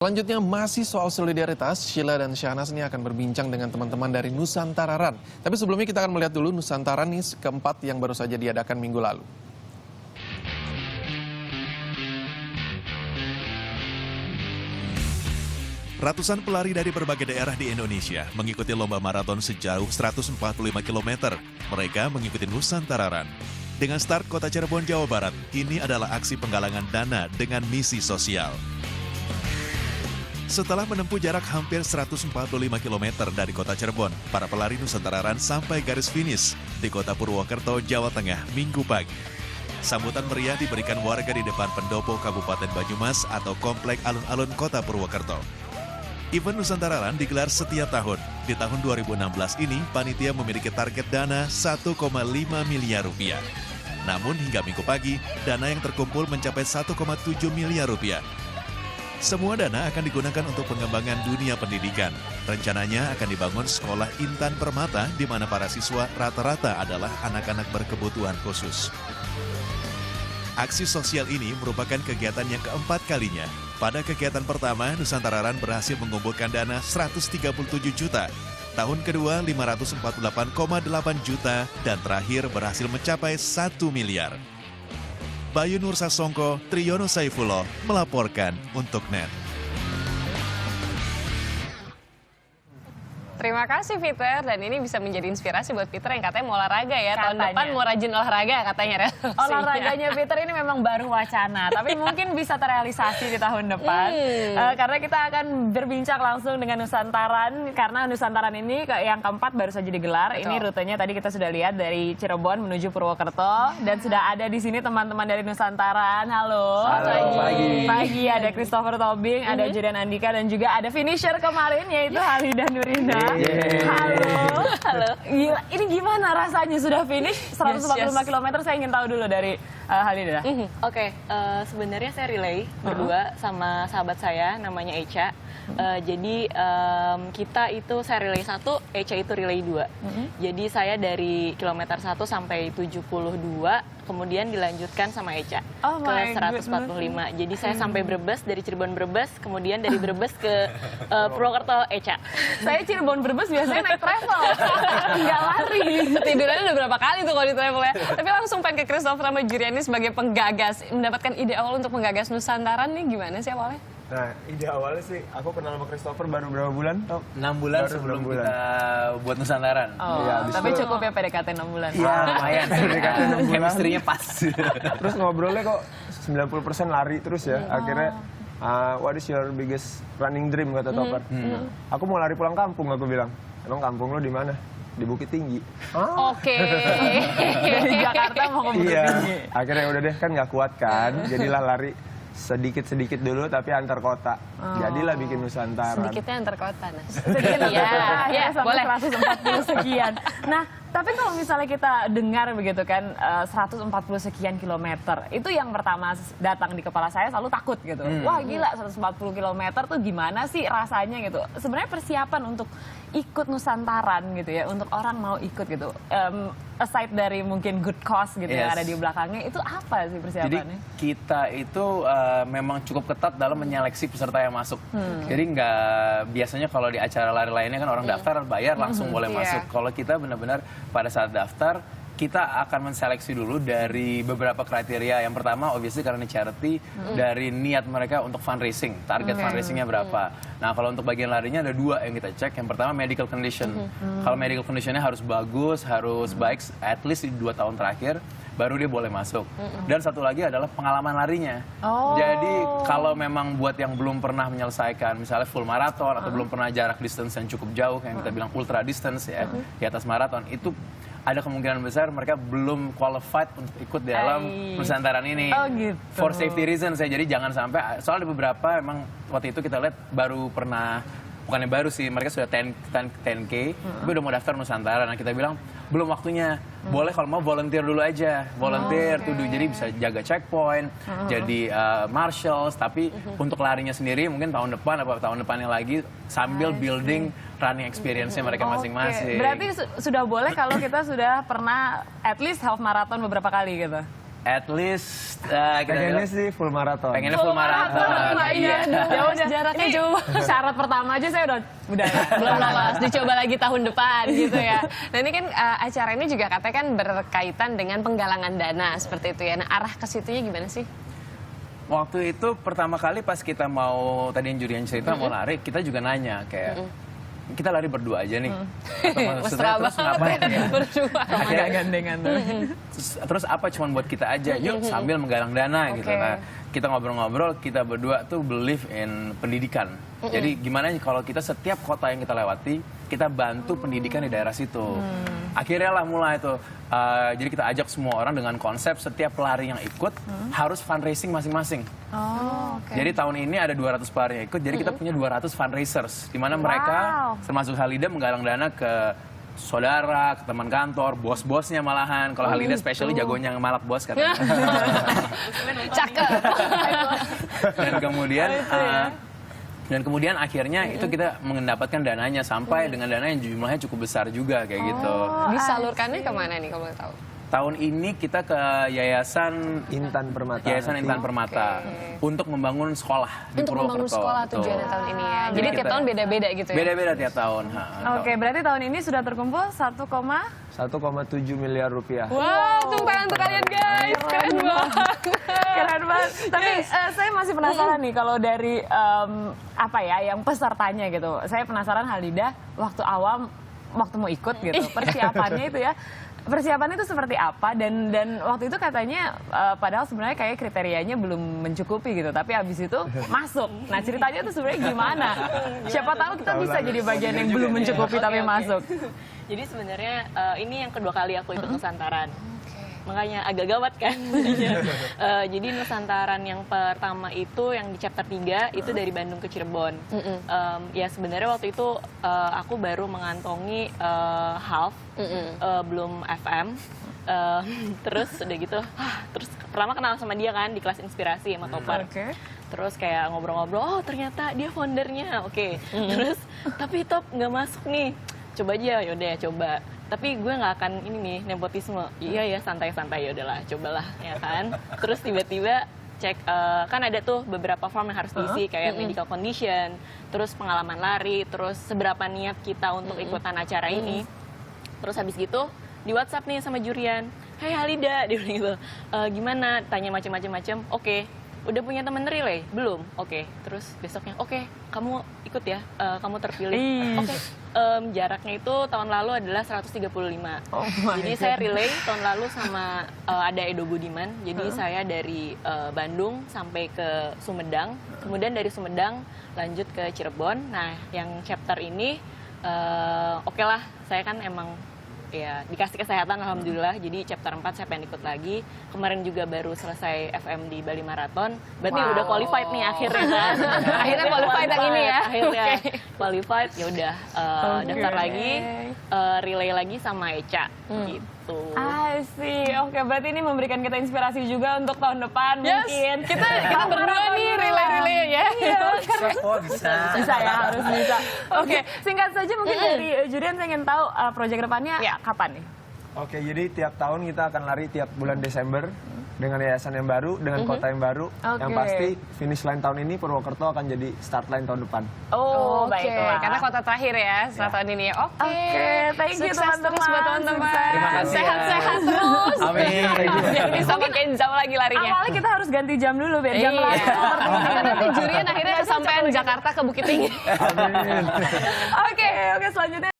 Selanjutnya masih soal solidaritas, Sheila dan Syahnas ini akan berbincang dengan teman-teman dari Nusantara Run. Tapi sebelumnya kita akan melihat dulu Nusantara Run keempat yang baru saja diadakan minggu lalu. Ratusan pelari dari berbagai daerah di Indonesia mengikuti lomba maraton sejauh 145 km. Mereka mengikuti Nusantara Run. Dengan start kota Cirebon, Jawa Barat, ini adalah aksi penggalangan dana dengan misi sosial. Setelah menempuh jarak hampir 145 km dari kota Cirebon, para pelari Nusantara Run sampai garis finish di kota Purwokerto, Jawa Tengah, Minggu pagi. Sambutan meriah diberikan warga di depan pendopo Kabupaten Banyumas atau Komplek Alun-Alun Kota Purwokerto. Event Nusantara Run digelar setiap tahun. Di tahun 2016 ini, panitia memiliki target dana 1,5 miliar rupiah. Namun hingga Minggu pagi, dana yang terkumpul mencapai 1,7 miliar rupiah. Semua dana akan digunakan untuk pengembangan dunia pendidikan. Rencananya akan dibangun sekolah Intan Permata di mana para siswa rata-rata adalah anak-anak berkebutuhan khusus. Aksi sosial ini merupakan kegiatan yang keempat kalinya. Pada kegiatan pertama, Nusantara Run berhasil mengumpulkan dana 137 juta. Tahun kedua 548,8 juta dan terakhir berhasil mencapai 1 miliar. Bayu Nur Sasongko, Triyono Saifullah melaporkan untuk NET. Terima kasih Peter, dan ini bisa menjadi inspirasi buat Peter yang katanya mau olahraga ya. Tahun depan mau rajin olahraga katanya. Olahraganya Peter ini memang baru wacana, tapi mungkin bisa terrealisasi di tahun depan. Karena kita akan berbincang langsung dengan Nusantaran, karena Nusantaran ini yang keempat baru saja digelar. Betul. Ini rutenya tadi kita sudah lihat dari Cirebon menuju Purwokerto, dan sudah ada di sini teman-teman dari Nusantaran. Halo. Pagi ada Christopher Tobing, ada Julian Andika, dan juga ada finisher kemarin yaitu Halida Nurina. Halo. Gila, ini gimana rasanya sudah finish 145 km? Saya ingin tahu dulu dari Halida. Oke, sebenarnya saya relay berdua sama sahabat saya namanya Echa. Jadi kita itu saya relay 1, Echa itu relay 2. Jadi saya dari kilometer 1 sampai 72, kemudian dilanjutkan sama Echa ke 145. Jadi saya sampai Brebes, dari Cirebon Brebes, kemudian dari Brebes ke Purwokerto Echa. Saya Cirebon Brebes biasanya naik travel, nggak lari. Tidurnya udah berapa kali tuh kalau di travel ya. Tapi langsung pengen ke Christopher sama Julian ini sebagai penggagas. Mendapatkan ide awal untuk menggagas Nusantara nih gimana sih awalnya? Nah, ide awalnya sih, aku kenal sama Christopher baru berapa bulan? 6 bulan baru sebelum 6 bulan. kita buat Nusantara. Ya, tapi cukup ya PDKT 6 bulan. Iya, lumayan. PDKT 6 bulan. Chemistry-nya pas. Terus ngobrolnya kok 90% lari terus ya. Akhirnya, what is your biggest running dream, kata Topper. Aku mau lari pulang kampung, aku bilang. Emang kampung lo di mana? Di Bukit Tinggi. Oke. Dari Jakarta mau ke Bukit Tinggi. Akhirnya udah deh, kan nggak kuat kan. Jadilah lari sedikit-sedikit dulu tapi antar kota. Jadilah bikin Nusantara. Sedikitnya antar kota, Nas. Sedikit ya, sampai boleh. 140 sekian. Nah, tapi kalau misalnya kita dengar begitu kan 140 sekian kilometer, itu yang pertama datang di kepala saya selalu takut gitu. Wah gila, 140 kilometer tuh gimana sih rasanya gitu. Sebenarnya persiapan untuk ikut Nusantaran gitu ya, untuk orang mau ikut gitu. Aside dari mungkin good cause gitu yang ada di belakangnya, itu apa sih persiapannya? Jadi kita itu memang cukup ketat dalam menyeleksi peserta yang masuk. Jadi nggak biasanya kalau di acara lari lainnya kan orang daftar bayar langsung boleh masuk. Kalau kita benar-benar pada saat daftar kita akan menseleksi dulu dari beberapa kriteria. Yang pertama, obviously karena ini charity, dari niat mereka untuk fundraising. Target fundraisingnya berapa. Nah, kalau untuk bagian larinya ada 2 yang kita cek. Yang pertama, medical condition. Kalau medical conditionnya harus bagus, harus baik, at least di 2 tahun terakhir, baru dia boleh masuk. Dan satu lagi adalah pengalaman larinya. Jadi, kalau memang buat yang belum pernah menyelesaikan, misalnya full marathon, atau belum pernah jarak distance yang cukup jauh, yang kita bilang ultra distance ya, di atas marathon, itu ada kemungkinan besar mereka belum qualified untuk ikut di dalam Nusantaran ini. Gitu. For safety reason saya, jadi jangan sampai, soalnya beberapa emang waktu itu kita lihat baru pernah, bukannya baru sih, mereka sudah 10K, tapi udah mau daftar Nusantara. Nah kita bilang, belum waktunya. Boleh kalau mau volunteer dulu aja. Volunteer tuh, jadi bisa jaga checkpoint, jadi marshals, tapi untuk larinya sendiri mungkin tahun depan atau tahun depannya lagi, sambil building running experience-nya mereka masing-masing. Berarti sudah boleh kalau kita sudah pernah at least half marathon beberapa kali gitu? At least kita Pengennya bilang, sih full marathon. pengennya full marathon. Iya. Ya udah, Jaraknya ini jauh. Syarat pertama aja saya udah Belum lolos, dicoba lagi tahun depan gitu ya. Nah ini kan acara ini juga katanya kan berkaitan dengan penggalangan dana seperti itu ya. Nah arah ke situnya gimana sih? Waktu itu pertama kali pas kita mau, tadi yang Jurian cerita mau lari, kita juga nanya kayak, kita lari berdua aja nih. Atau maksudnya Mesra terus banget ngapain? ya, berdua. agak gandengan tuh. Terus apa cuman buat kita aja, yuk sambil menggalang dana gitu. Oke. Nah kita ngobrol-ngobrol, kita berdua tuh believe in pendidikan. Jadi gimana kalau kita setiap kota yang kita lewati, kita bantu pendidikan di daerah situ. Akhirnya lah mulai tuh, jadi kita ajak semua orang dengan konsep setiap pelari yang ikut harus fundraising masing-masing. Oh, oke. Jadi tahun ini ada 200 pelari yang ikut, jadi kita punya 200 fundraisers. Di mana mereka, termasuk Halida, menggalang dana ke saudara, ke teman kantor, bos-bosnya malahan. Kalau Halida especially jagonya malak bos katanya. Cakep. Dan kemudian akhirnya itu kita mendapatkan dananya sampai dengan dana yang jumlahnya cukup besar juga kayak gitu. Disalurkannya kemana nih kalau boleh tahu? Tahun ini kita ke Yayasan Intan Permata. Intan Permata untuk membangun sekolah di Untuk membangun Purwokerto. sekolah Betul. tujuannya tahun ini ya. Jadi Jadi tiap kita- tahun beda-beda gitu ya? Beda-beda tiap tahun. Oke, berarti tahun ini sudah terkumpul 1,7 miliar rupiah. Wow, tepuk tangan untuk kalian guys, keren banget. Keren banget. Tapi saya masih penasaran nih kalau dari apa ya yang pesertanya gitu. Saya penasaran Halida waktu awam waktu mau ikut gitu persiapannya itu ya. Persiapannya itu seperti apa dan waktu itu katanya padahal sebenarnya kayak kriterianya belum mencukupi gitu tapi abis itu masuk. Nah ceritanya itu sebenarnya gimana? Siapa tahu kita bisa jadi bagian yang belum mencukupi tapi masuk. Jadi sebenarnya ini yang kedua kali aku ikut Nusantaran. Makanya agak gawat kan. Jadi Nusantaran yang pertama itu yang di chapter 3 itu dari Bandung ke Cirebon. Ya sebenarnya waktu itu aku baru mengantongi half, belum FM. Terus udah gitu, terus pertama kenal sama dia kan di kelas inspirasi sama Topar. Oke. Terus kayak ngobrol-ngobrol, oh ternyata dia foundernya, oke. Terus tapi Top nggak masuk nih, coba aja, yaudah ya coba. Tapi gue nggak akan ini nih nepotisme. Iya ya santai-santai, yaudahlah, cobalah ya kan. Terus tiba-tiba cek kan ada tuh beberapa form yang harus diisi kayak medical condition, terus pengalaman lari, terus seberapa niat kita untuk ikutan acara ini. Terus habis gitu di WhatsApp nih sama Jurian, hey Halida, dia bilang gitu, gimana? Tanya macam-macam. Oke, udah punya temen relay? Belum? Oke, terus besoknya, oke, kamu ikut ya, kamu terpilih. Oke, jaraknya itu tahun lalu adalah 135. Jadi saya relay tahun lalu sama ada Edo Budiman. Jadi saya dari Bandung sampai ke Sumedang, kemudian dari Sumedang lanjut ke Cirebon. Nah, yang chapter ini oke lah, saya kan emang ya dikasih kesehatan alhamdulillah, jadi chapter 4 saya pengen ikut lagi. Kemarin juga baru selesai FM di Bali Marathon, berarti udah qualified nih akhirnya kan. Akhirnya qualified yang ini ya. Akhirnya qualified, ya udah daftar lagi, relay lagi sama Eca gitu. I see. Oke, berarti ini memberikan kita inspirasi juga untuk tahun depan mungkin. Kita berdua nih relay-relay ya. Bisa ya, harus bisa. Oke, singkat saja mungkin dari Jurian saya ingin tahu proyek depannya kapan nih? Oke, jadi tiap tahun kita akan lari tiap bulan Desember dengan yayasan yang baru, dengan kota yang baru. Yang Oke. pasti finish line tahun ini Purwokerto akan jadi start line tahun depan. Oh, Oke, baiklah. karena kota terakhir ya setelah tahun ini ya. Oke, thank you, sukses teman-teman. terus buat teman-teman. Sukses. Terima kasih ya. Sehat-sehat terus. Amin. Biar bisa makin jauh lagi larinya. Awalnya kita harus ganti jam dulu biar jam Iya. lari. Karena nanti Jurian akhirnya kesampean Jakarta ke Bukit Tinggi. Oke, selanjutnya